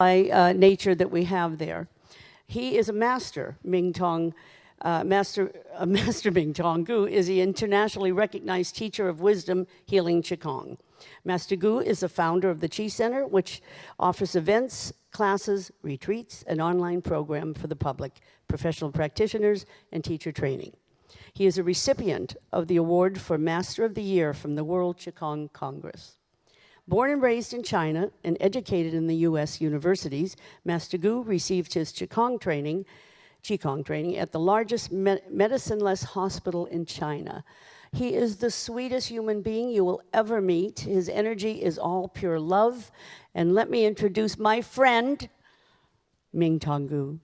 nature that we have there. He is a master, Mingtong. Master Mingtong Gu is the internationally recognized teacher of wisdom healing Qigong. Master Gu is the founder of the Qi Center, which offers events, classes, retreats, and online program for the public, professional practitioners, and teacher training. He is a recipient of the award for Master of the Year from the World Qigong Congress. Born and raised in China and educated in the U.S. universities, Master Gu received his Qigong training at the largest medicine-less hospital in China. He is the sweetest human being you will ever meet. His energy is all pure love. And let me introduce my friend, Mingtong Gu.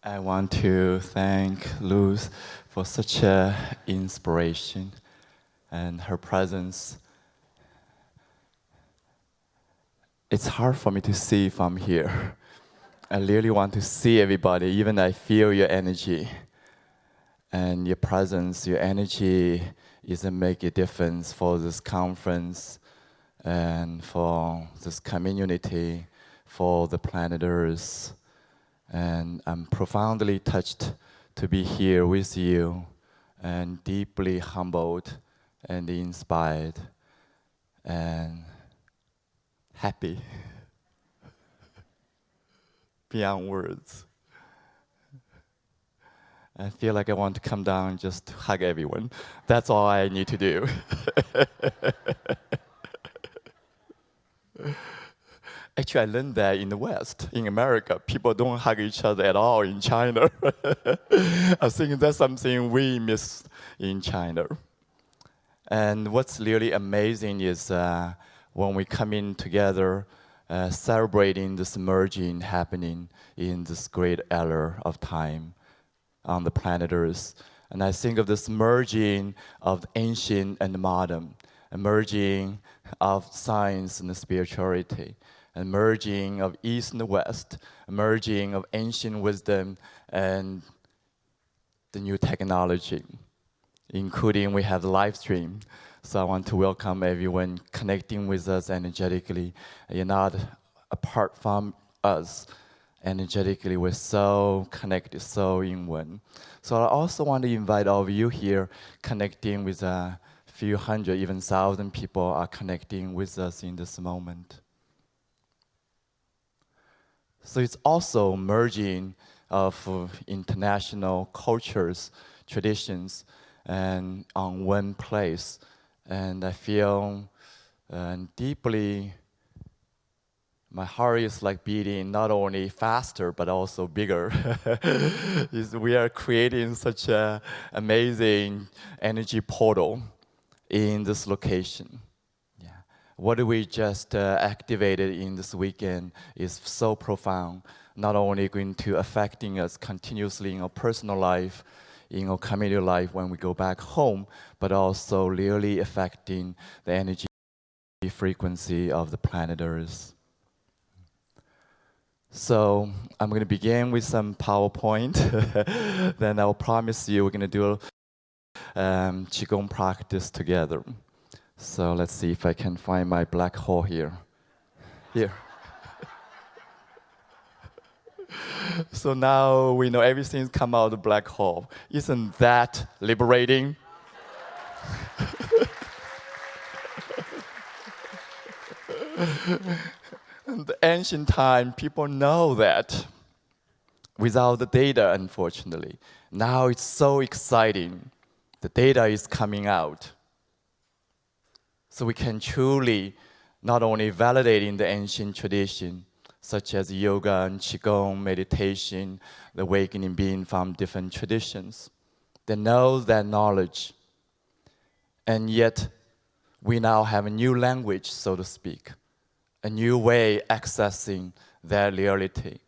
I want to thank Luz for such an inspiration and her presence. It's hard for me to see from here. I really want to see everybody, even I feel your energy. And your presence, your energy is make a difference for this conference and for this community, for the planet Earth. And I'm profoundly touched to be here with you and deeply humbled and inspired and happy beyond words. I feel like I want to come down and just hug everyone. That's all I need to do. Actually, I learned that in the West, in America, people don't hug each other at all in China. I think that's something we miss in China. And what's really amazing is when we come in together, celebrating this merging happening in this great era of time on the planet Earth. And I think of this merging of ancient and modern, a merging of science and spirituality, a merging of East and West, a merging of ancient wisdom and the new technology, including we have the live stream. So I want to welcome everyone connecting with us energetically. You're not apart from us. Energetically, we're so connected, so in one. So I also want to invite all of you here connecting with a few hundred, even 1,000 people are connecting with us in this moment. So it's also merging of international cultures, traditions, and on one place. And I feel deeply, my heart is like beating not only faster, but also bigger. We are creating such an amazing energy portal in this location. What we just activated in this weekend is so profound, not only going to affecting us continuously in our personal life, in our community life when we go back home, but also really affecting the energy frequency of the planet Earth. So I'm going to begin with some PowerPoint. Then I'll promise you we're going to do Qigong practice together. So let's see if I can find my black hole here. Here. So now we know everything's come out of the black hole. Isn't that liberating? In the ancient time, people know that without the data, unfortunately. Now it's so exciting. The data is coming out. So we can truly not only validating the ancient tradition, such as yoga and Qigong, meditation, the awakening being from different traditions. They know that knowledge. And yet, we now have a new language, so to speak, a new way accessing that reality.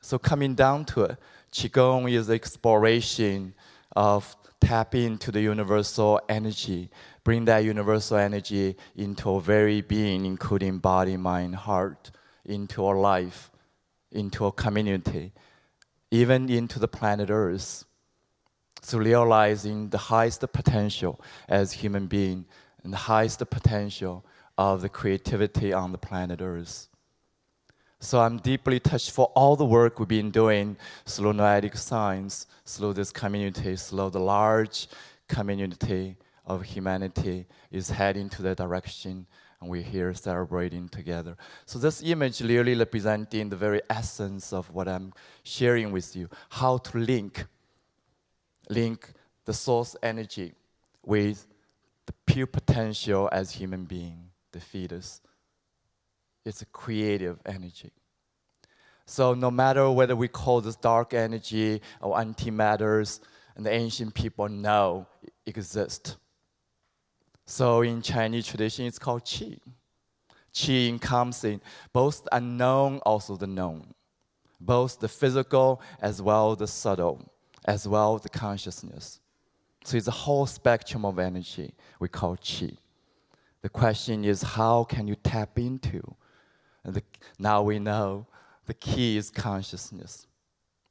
So coming down to it, Qigong is exploration of tap into the universal energy, bring that universal energy into our very being, including body, mind, heart, into our life, into our community, even into the planet Earth. So realizing the highest potential as human being and the highest potential of the creativity on the planet Earth. So I'm deeply touched for all the work we've been doing through noetic science, through this community, through the large community of humanity is heading to that direction, and we're here celebrating together. So this image really representing the very essence of what I'm sharing with you, how to link the source energy with the pure potential as human being, the fetus. It's a creative energy. So no matter whether we call this dark energy or antimatters, and the ancient people know it exists. So in Chinese tradition, it's called Qi. Qi encompassing both the unknown, also the known. Both the physical as well the subtle, as well the consciousness. So it's a whole spectrum of energy we call Qi. The question is, how can you tap into? And now we know the key is consciousness.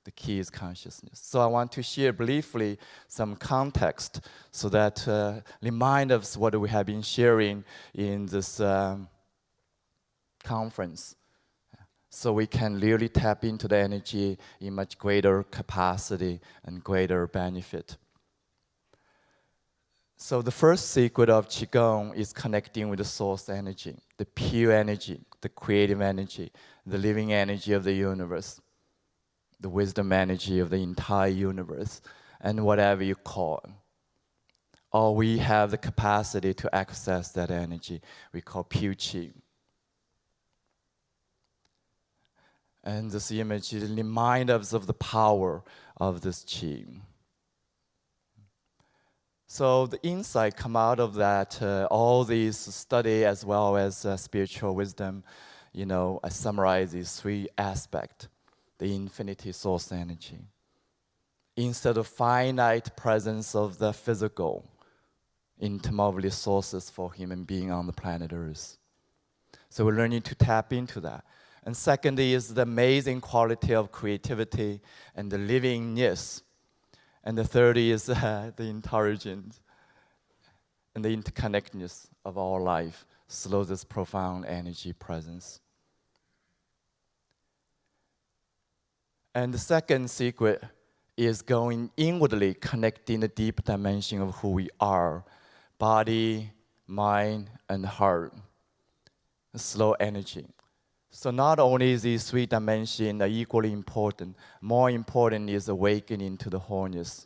The key is consciousness. So I want to share briefly some context so that remind us what we have been sharing in this conference. So we can really tap into the energy in much greater capacity and greater benefit. So the first secret of Qigong is connecting with the source energy, the pure energy, the creative energy, the living energy of the universe, the wisdom energy of the entire universe, and whatever you call it. Or we have the capacity to access that energy we call pure Qi. And this image reminds us of the power of this Qi. So the insight come out of that, all these study as well as spiritual wisdom, I summarize these three aspects. The infinity source energy. Instead of finite presence of the physical, intimate resources for human being on the planet Earth. So we're learning to tap into that. And secondly is the amazing quality of creativity and the livingness. And the third is the intelligence and the interconnectedness of our life through this profound energy presence. And the second secret is going inwardly, connecting the deep dimension of who we are, body, mind, and heart. Slow energy. So not only is these three dimensions are equally important, more important is awakening to the wholeness.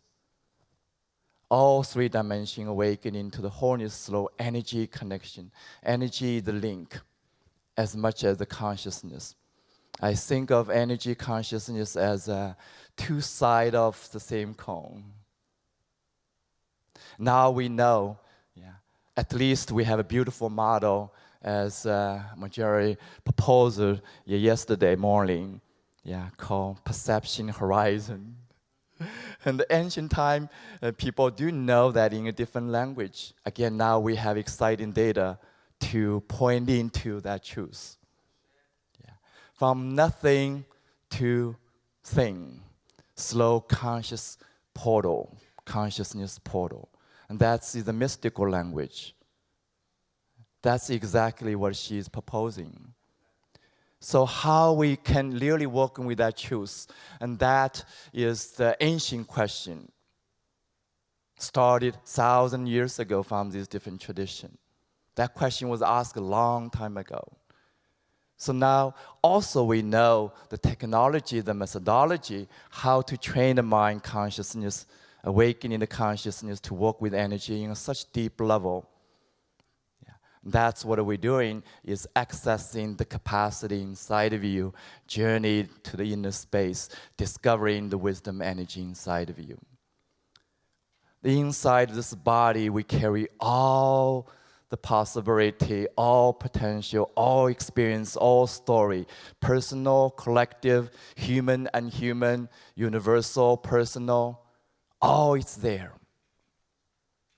All three dimensions awakening to the wholeness through energy connection. Energy is the link as much as the consciousness. I think of energy consciousness as two sides of the same coin. Now we know, at least we have a beautiful model as Marjorie proposed yesterday morning, called perception horizon. In the ancient time, people do know that in a different language. Again, now we have exciting data to point into that truth. From nothing to thing, slow consciousness portal. And that's the mystical language. That's exactly what she's proposing. So how we can really work with that truth, and that is the ancient question. Started 1,000 years ago from this different tradition. That question was asked a long time ago. So now also we know the technology, the methodology, how to train the mind consciousness, awakening the consciousness to work with energy in such deep level. That's what we're doing, is accessing the capacity inside of you, journey to the inner space, discovering the wisdom energy inside of you. Inside this body, we carry all the possibility, all potential, all experience, all story, personal, collective, human, unhuman, universal, personal, all it's there.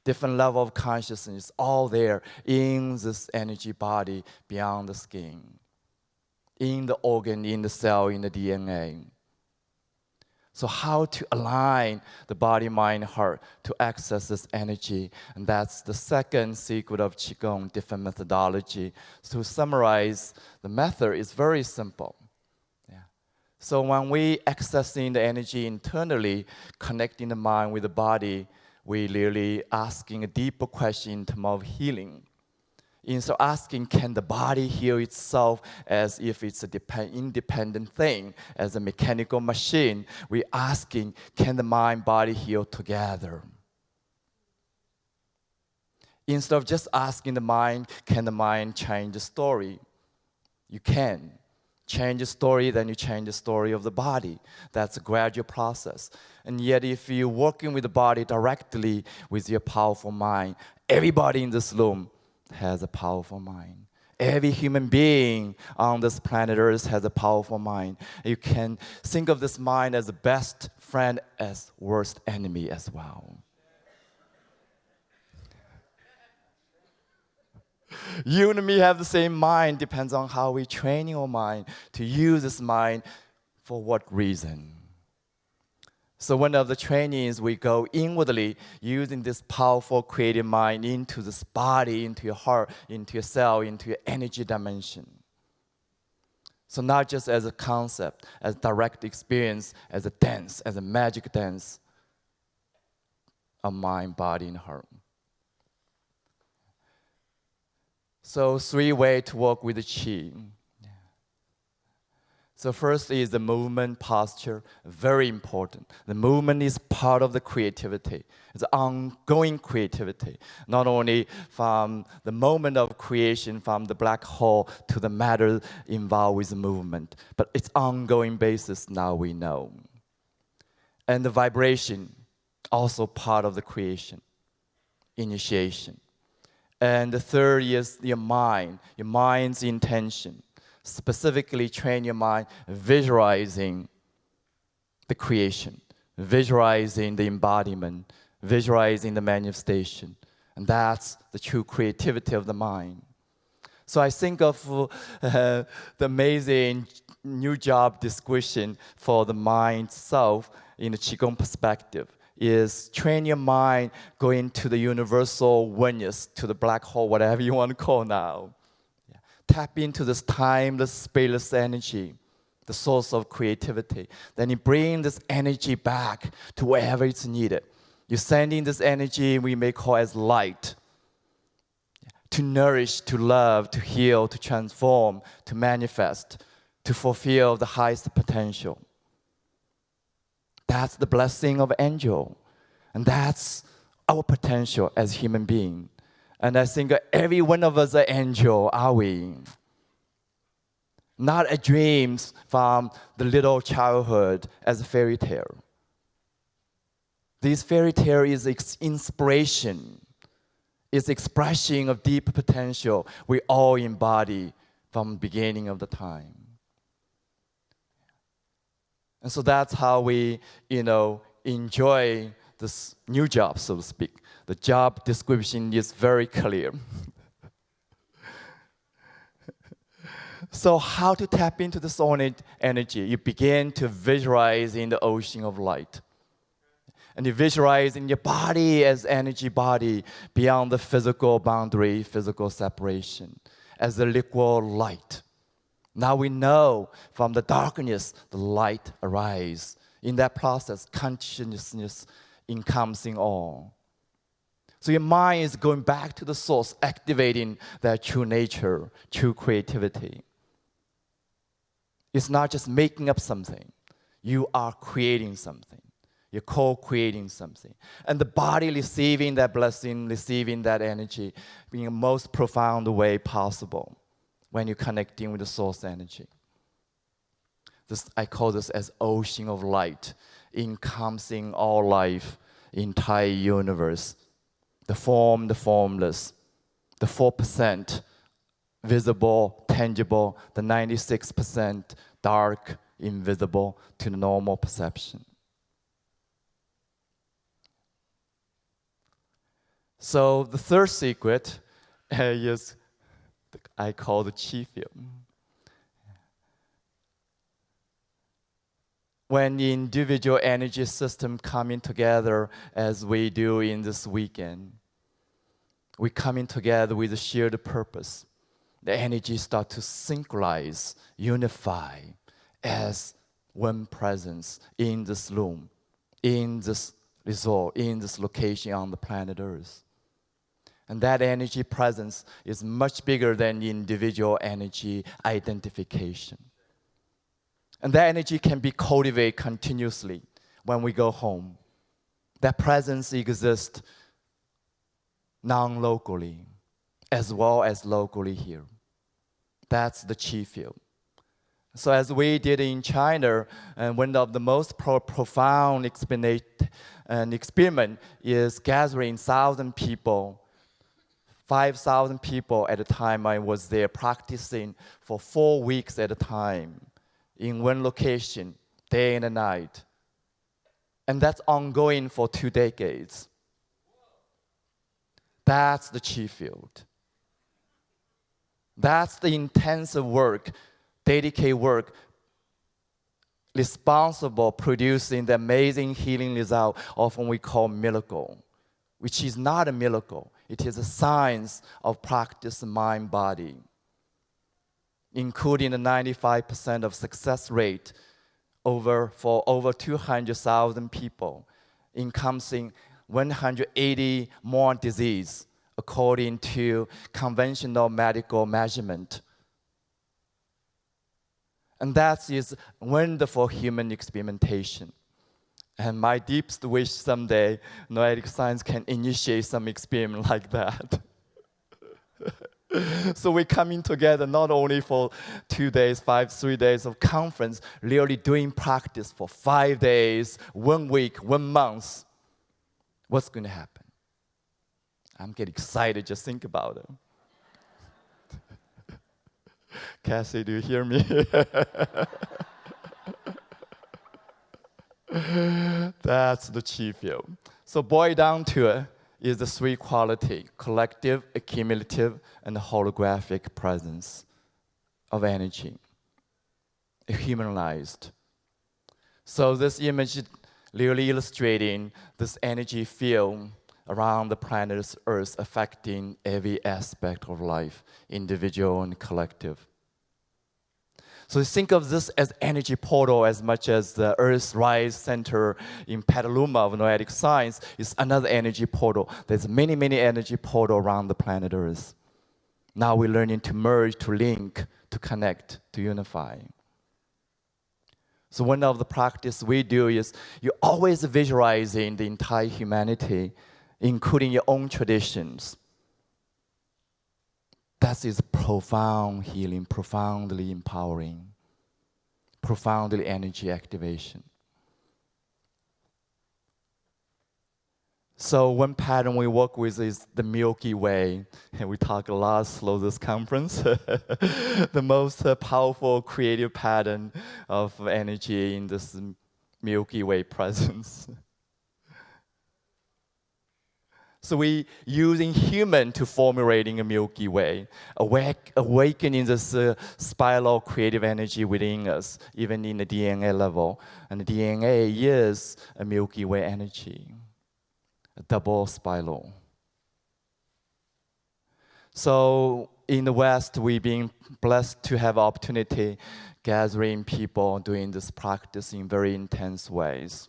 Different level of consciousness, all there in this energy body beyond the skin. in the organ, in the cell, in the DNA. So how to align the body, mind, heart to access this energy. And that's the second secret of Qigong, different methodology. So to summarize, the method is very simple. Yeah. So when we accessing the energy internally, connecting the mind with the body, we really asking a deeper question in terms of healing. Instead of asking, can the body heal itself as if it's an independent thing, as a mechanical machine, we're asking, can the mind-body heal together? Instead of just asking the mind, can the mind change the story? You can. Change the story, then you change the story of the body. That's a gradual process. And yet if you're working with the body directly with your powerful mind, everybody in this room has a powerful mind. Every human being on this planet Earth has a powerful mind. You can think of this mind as the best friend as worst enemy as well. You and me have the same mind, depends on how we train our mind to use this mind for what reason. So one of the trainings, we go inwardly using this powerful creative mind into this body, into your heart, into your cell, into your energy dimension. So not just as a concept, as direct experience, as a dance, as a magic dance of mind, body, and heart. So 3 ways to work with the Qi. So first is the movement posture, very important. The movement is part of the creativity. It's ongoing creativity, not only from the moment of creation, from the black hole to the matter involved with the movement, but it's ongoing basis now we know. And the vibration, also part of the creation, initiation. And the third is your mind's intention. Specifically train your mind visualizing the creation, visualizing the embodiment, visualizing the manifestation. And that's the true creativity of the mind. So I think of the amazing new job description for the mind self in the Qigong perspective is train your mind going to the universal oneness, to the black hole, whatever you want to call now. Tap into this timeless, spaceless energy, the source of creativity. Then you bring this energy back to wherever it's needed. You're sending this energy we may call as light, to nourish, to love, to heal, to transform, to manifest, to fulfill the highest potential. That's the blessing of angel. And that's our potential as human beings. And I think every one of us are angel, are we? Not a dreams from the little childhood as a fairy tale. This fairy tale is inspiration. It's expression of deep potential we all embody from the beginning of the time. And so that's how we, enjoy this new job, so to speak. The job description is very clear. So how to tap into this energy? You begin to visualize in the ocean of light. And you visualize in your body as energy body beyond the physical boundary, physical separation, as the liquid light. Now we know from the darkness, the light arises. In that process, consciousness encompassing all. So your mind is going back to the source, activating that true nature, true creativity. It's not just making up something. You are creating something. You're co-creating something. And the body receiving that blessing, receiving that energy in the most profound way possible when you're connecting with the source energy. I call this as ocean of light, encompassing all life, entire universe. The form, the formless, the 4% visible, tangible, the 96% dark, invisible to the normal perception. So the third secret is I call the Qi field. when the individual energy system coming together as we do in this weekend, we coming together with a shared purpose. The energy start to synchronize, unify as one presence in this room, in this resort, in this location on the planet Earth. And that energy presence is much bigger than individual energy identification. And that energy can be cultivated continuously when we go home. That presence exists non-locally as well as locally here. That's the chi field. So as we did in China, and one of the most profound experiment is gathering 1,000 people, 5,000 people at a time. I was there practicing for 4 weeks at a time in one location, day and night. And that's ongoing for 2 decades. That's the chi field. That's the intensive work, dedicated work, responsible producing the amazing healing result, often we call miracle, which is not a miracle. It is a science of practice mind-body, including the 95% of success rate for over 200,000 people, encompassing 180 more diseases according to conventional medical measurement. And that is wonderful human experimentation. And my deepest wish someday, noetic science can initiate some experiment like that. So we're coming together not only for 2 days, 3 days of conference, really doing practice for 5 days, 1 week, 1 month. What's going to happen? I'm getting excited just think about it. Cassie, do you hear me? That's the chi field. So boil down to it is the 3 quality: collective, accumulative, and holographic presence of energy, humanized. So this image really illustrating this energy field around the planet Earth affecting every aspect of life, individual and collective. So think of this as energy portal as much as the Earth Rise Center in Petaluma of Noetic Science is another energy portal. There's many, many energy portals around the planet Earth. Now we're learning to merge, to link, to connect, to unify. So one of the practice we do is you're always visualizing the entire humanity, including your own traditions. That is profound healing, profoundly empowering, profoundly energy activation. So one pattern we work with is the Milky Way. And we talk a lot through this conference. The most powerful creative pattern of energy in this Milky Way presence. So we using human to formulating a Milky Way, awakening this spiral creative energy within us, even in the DNA level. And the DNA is a Milky Way energy, a double spiral. So in the West, we've been blessed to have opportunity gathering people doing this practice in very intense ways.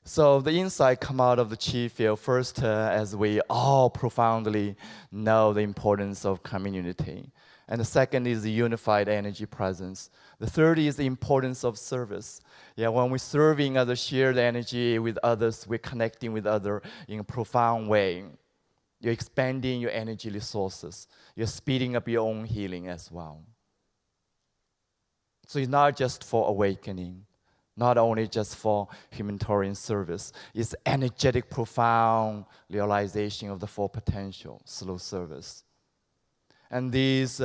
So the insight come out of the chi field first, as we all profoundly know the importance of community. And the second is the unified energy presence. The third is the importance of service. Yeah, when we're serving others, shared energy with others, we're connecting with others in a profound way. You're expanding your energy resources. You're speeding up your own healing as well. So it's not just for awakening, not only just for humanitarian service. It's energetic, profound realization of the full potential through service. And these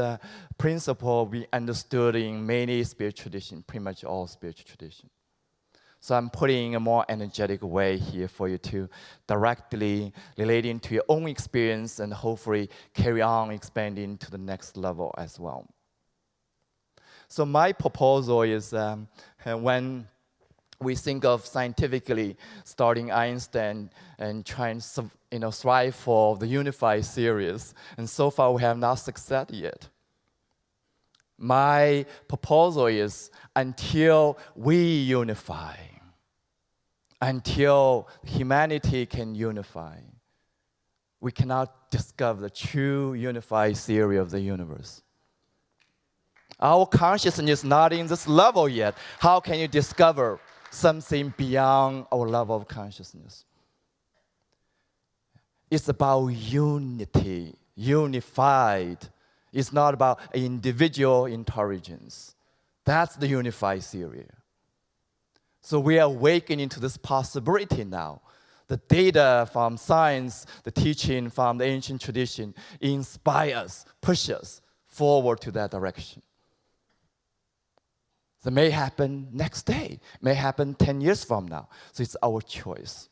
principles we understood in many spiritual traditions, pretty much all spiritual traditions. So I'm putting a more energetic way here for you to directly relating to your own experience and hopefully carry on expanding to the next level as well. So my proposal is when we think of scientifically starting Einstein and trying to strive for the unified series, and so far we have not succeeded yet. My proposal is until we unify, until humanity can unify, we cannot discover the true unified theory of the universe. Our consciousness is not in this level yet. How can you discover something beyond our level of consciousness? It's about unity, unified. It's not about individual intelligence. That's the unified theory. So we are awakening to this possibility now. The data from science, the teaching from the ancient tradition inspire us, push us forward to that direction. That may happen next day, may happen 10 years from now. So it's our choice.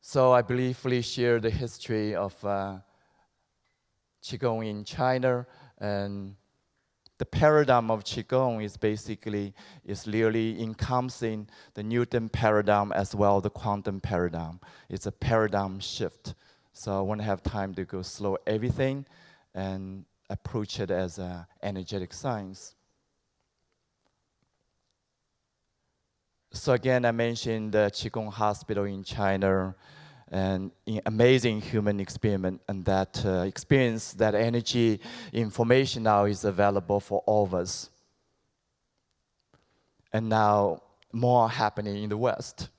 So I briefly share the history of Qigong in China, and the paradigm of Qigong is really encompassing the Newton paradigm as well the quantum paradigm. It's a paradigm shift. So I want to have time to go slow everything and approach it as an energetic science. So again, I mentioned the Qigong hospital in China, and amazing human experiment, and that experience, that energy, information now is available for all of us. And now more happening in the West.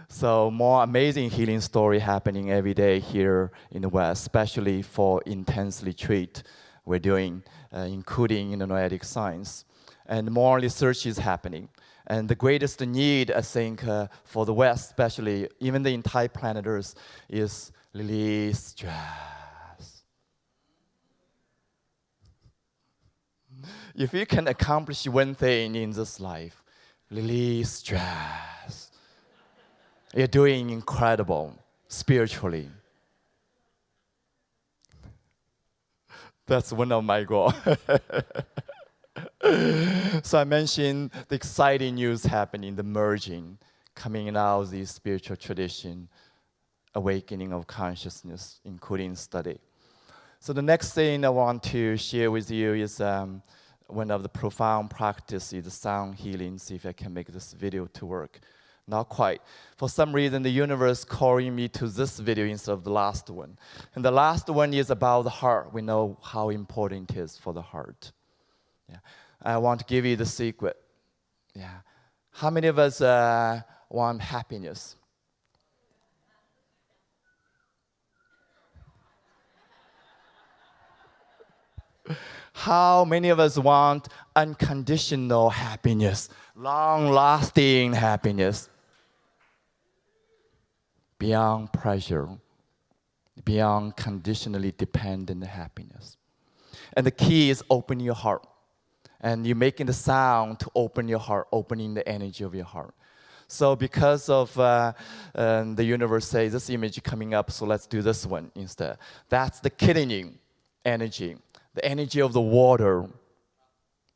So more amazing healing story happening every day here in the West, especially for intensely treat we're doing, including in the noetic science. And more research is happening. And the greatest need, I think, for the West, especially, even the entire planet Earth, is release stress. If you can accomplish one thing in this life, release stress, you're doing incredible spiritually. That's one of my goals. So I mentioned the exciting news happening, the merging, coming out of the spiritual tradition, awakening of consciousness, including study. So the next thing I want to share with you is one of the profound practices, the sound healing. See if I can make this video to work. Not quite. For some reason, the universe calling me to this video instead of the last one. And the last one is about the heart. We know how important it is for the heart. Yeah. I want to give you the secret. Yeah. How many of us want happiness? How many of us want unconditional happiness, long-lasting happiness, beyond pressure, beyond conditionally dependent happiness? And the key is open your heart. And you're making the sound to open your heart, opening the energy of your heart. So because of the universe says this image coming up, so let's do this one instead. That's the killing energy, the energy of the water.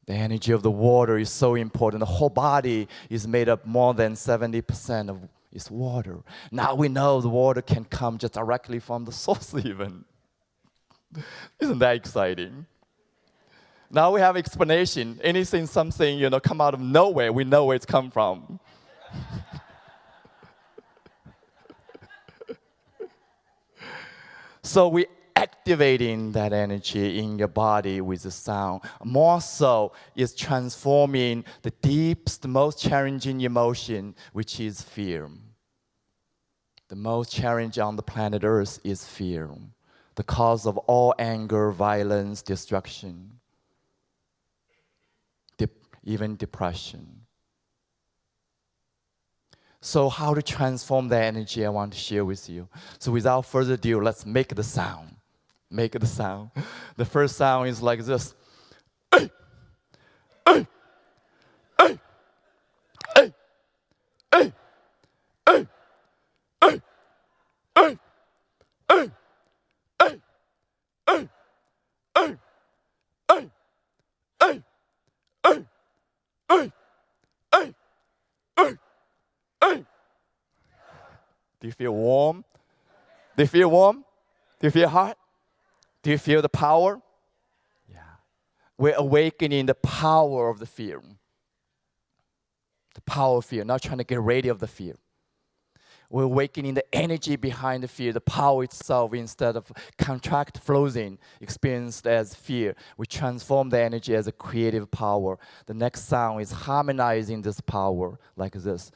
The energy of the water is so important. The whole body is made up more than 70% of its water. Now we know the water can come just directly from the source even. Isn't that exciting? Now we have explanation. Anything, something, come out of nowhere, we know where it's come from. So we activating that energy in your body with the sound. More so is transforming the deepest, most challenging emotion, which is fear. The most challenge on the planet Earth is fear. The cause of all anger, violence, destruction. Even depression. So how to transform that energy, I want to share with you. So without further ado, let's make the sound. Make the sound. The first sound is like this. Hey! Hey! Hey! Hey! Hey! Hey! Hey! Hey! Hey! Hey! Do you feel warm? Do you feel warm? Do you feel hot? Do you feel the power? Yeah. We're awakening the power of the fear. The power of fear, not trying to get rid of the fear. We're awakening the energy behind the fear, the power itself, instead of contract floating, experienced as fear. We transform the energy as a creative power. The next sound is harmonizing this power like this.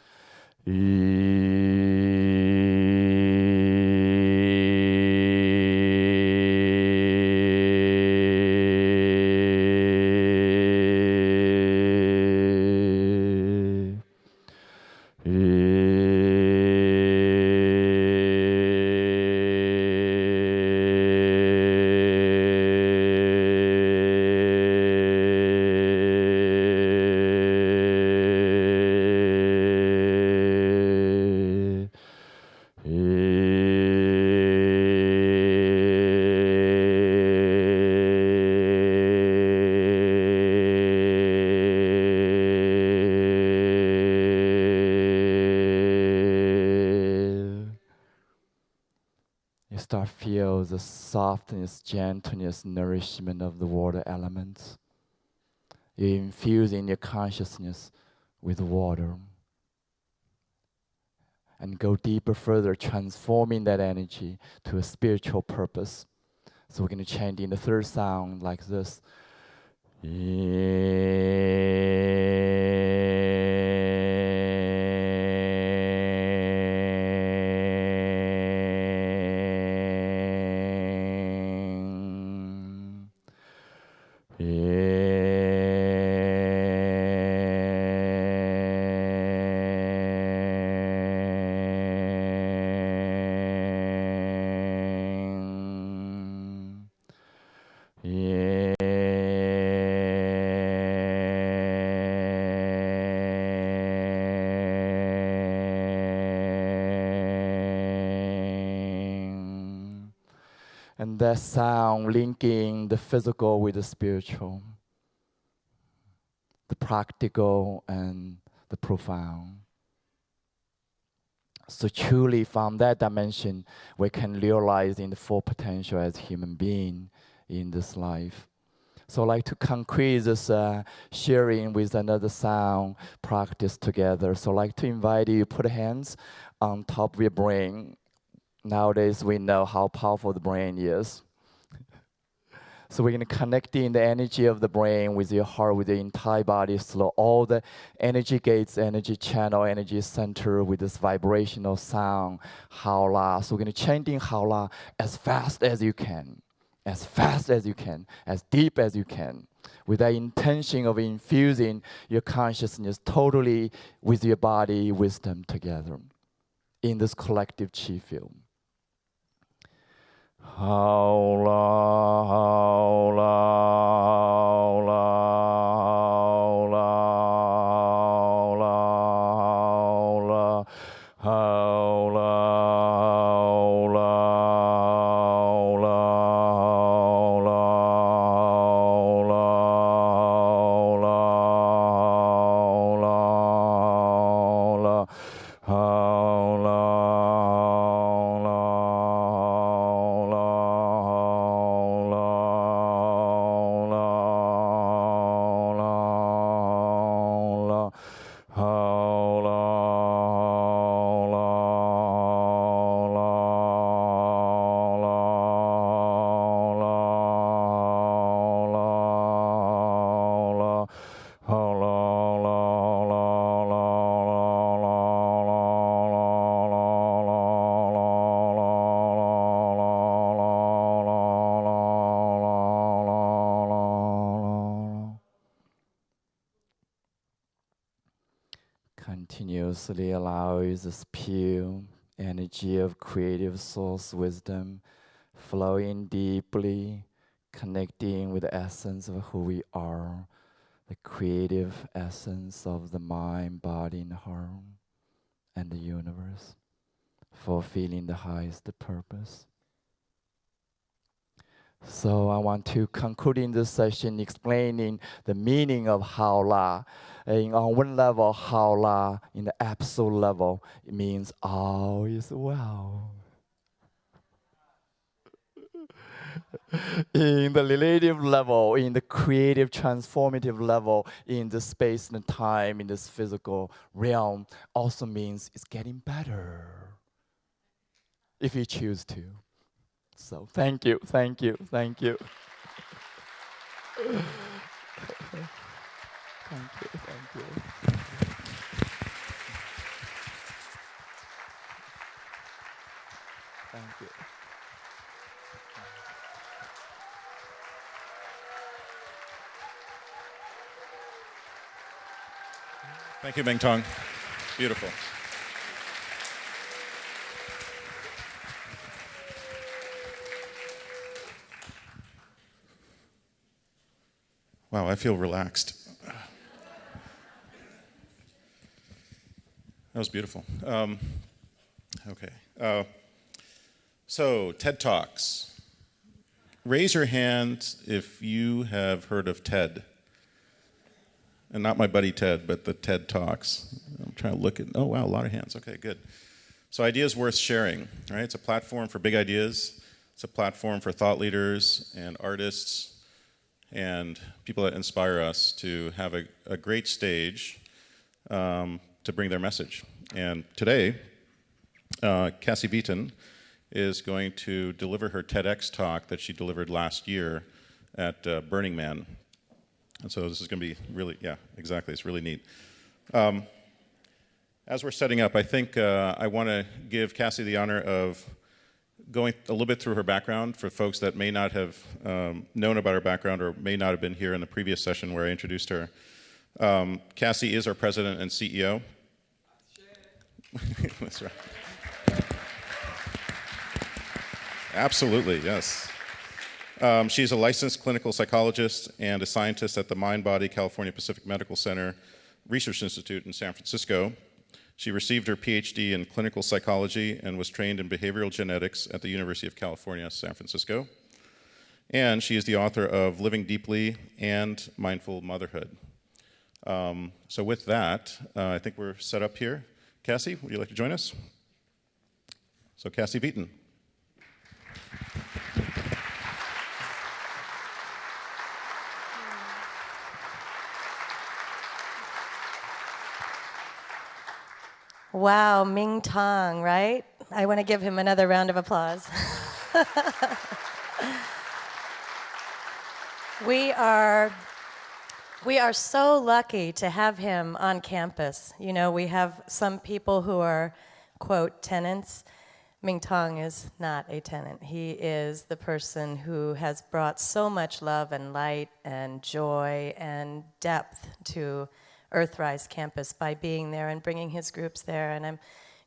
You start feel the softness, gentleness, nourishment of the water elements. You're infusing your consciousness with water. And go deeper further, transforming that energy to a spiritual purpose. So we're going to chant in the third sound like this. And that sound linking the physical with the spiritual, the practical and the profound. So truly from that dimension, we can realize in the full potential as human being in this life. So I'd like to concrete this sharing with another sound practice together. So I'd like to invite you to put hands on top of your brain. Nowadays, we know how powerful the brain is. So we're going to connect in the energy of the brain with your heart, with your entire body, so all the energy gates, energy channel, energy center with this vibrational sound, Haola. So we're going to chant in Haola as fast as you can, as fast as you can, as deep as you can, with that intention of infusing your consciousness totally with your body wisdom together in this collective chi field. Haola, haola, haola, haola, haola, haola, Continuously allows this pure energy of creative source wisdom flowing deeply, connecting with the essence of who we are, the creative essence of the mind, body, and heart, and the universe, fulfilling the highest purpose. So I want to conclude in this session explaining the meaning of Haola. On one level, Haola, in the absolute level, it means all is well. In the relative level, in the creative, transformative level, in the space and time, in this physical realm, also means it's getting better if you choose to. So thank you, thank you, thank you. Thank you, thank you. Thank you. Thank you, Mingtong. Beautiful. Wow, I feel relaxed. That was beautiful. Okay. So, TED Talks. Raise your hand if you have heard of TED. And not my buddy Ted, but the TED Talks. I'm trying to look at, oh wow, a lot of hands. Okay, good. So ideas worth sharing, right? It's a platform for big ideas. It's a platform for thought leaders and artists and people that inspire us to have a great stage to bring their message. And today, Cassie Beaton is going to deliver her TEDx talk that she delivered last year at Burning Man. And so this is going to be really, yeah, exactly, it's really neat. As we're setting up, I think I want to give Cassie the honor of going a little bit through her background for folks that may not have known about her background or may not have been here in the previous session where I introduced her. Cassie is our president and CEO. That's right. Absolutely, yes. She's a licensed clinical psychologist and a scientist at the Mind Body California Pacific Medical Center Research Institute in San Francisco. She received her PhD in clinical psychology and was trained in behavioral genetics at the University of California, San Francisco. And she is the author of Living Deeply and Mindful Motherhood. So with that, I think we're set up here. Cassie, would you like to join us? So Cassie Beaton. Wow, Mingtong, right? I want to give him another round of applause. We are so lucky to have him on campus. You know, we have some people who are, quote, tenants. Mingtong is not a tenant. He is the person who has brought so much love and light and joy and depth to Earthrise campus by being there and bringing his groups there, and I'm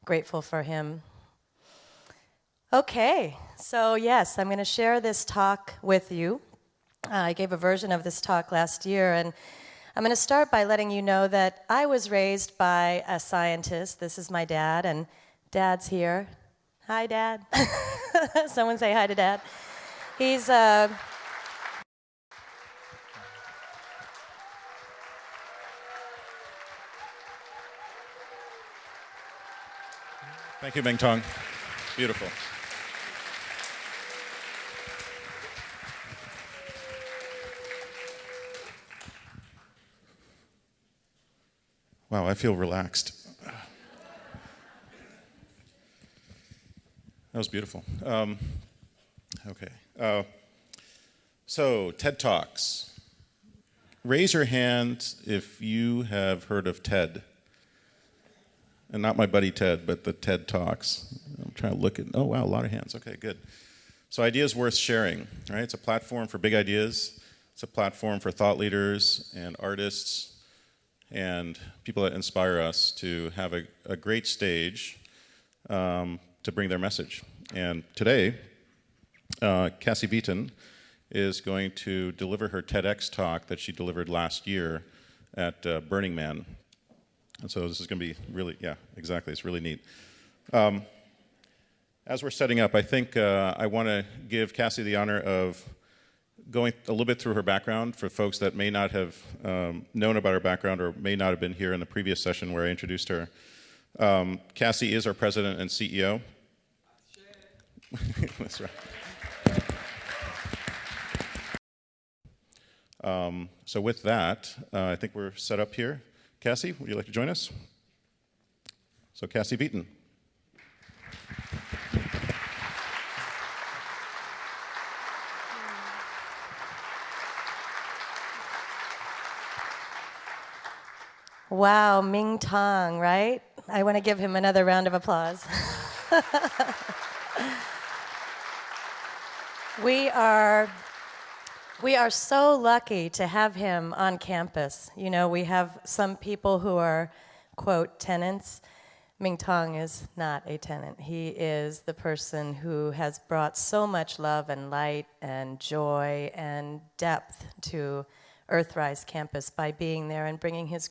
grateful for him. Okay, so yes, I'm going to share this talk with you. I gave a version of this talk last year, and I'm going to start by letting you know that I was raised by a scientist. This is my dad, and Dad's here. Hi, Dad. Someone say hi to Dad. He's Thank you, Mingtong. Beautiful. Wow, I feel relaxed. That was beautiful. Okay. So, TED Talks. Raise your hand if you have heard of TED. And not my buddy Ted, but the TED Talks. I'm trying to look at, oh wow, a lot of hands. Okay, good. So ideas worth sharing, right? It's a platform for big ideas. It's a platform for thought leaders and artists and people that inspire us to have a great stage to bring their message. And today, Cassie Beaton is going to deliver her TEDx talk that she delivered last year at Burning Man. And so this is going to be really, yeah, exactly, it's really neat. As we're setting up, I think I want to give Cassie the honor of going a little bit through her background for folks that may not have known about her background or may not have been here in the previous session where I introduced her. Cassie is our president and CEO. That's right. So with that, I think we're set up here. Cassie, would you like to join us? So Cassie Beaton. Wow, Mingtong, right? I want to give him another round of applause. We are so lucky to have him on campus. You know, we have some people who are, quote, tenants. Mingtong is not a tenant. He is the person who has brought so much love and light and joy and depth to Earthrise campus by being there and bringing his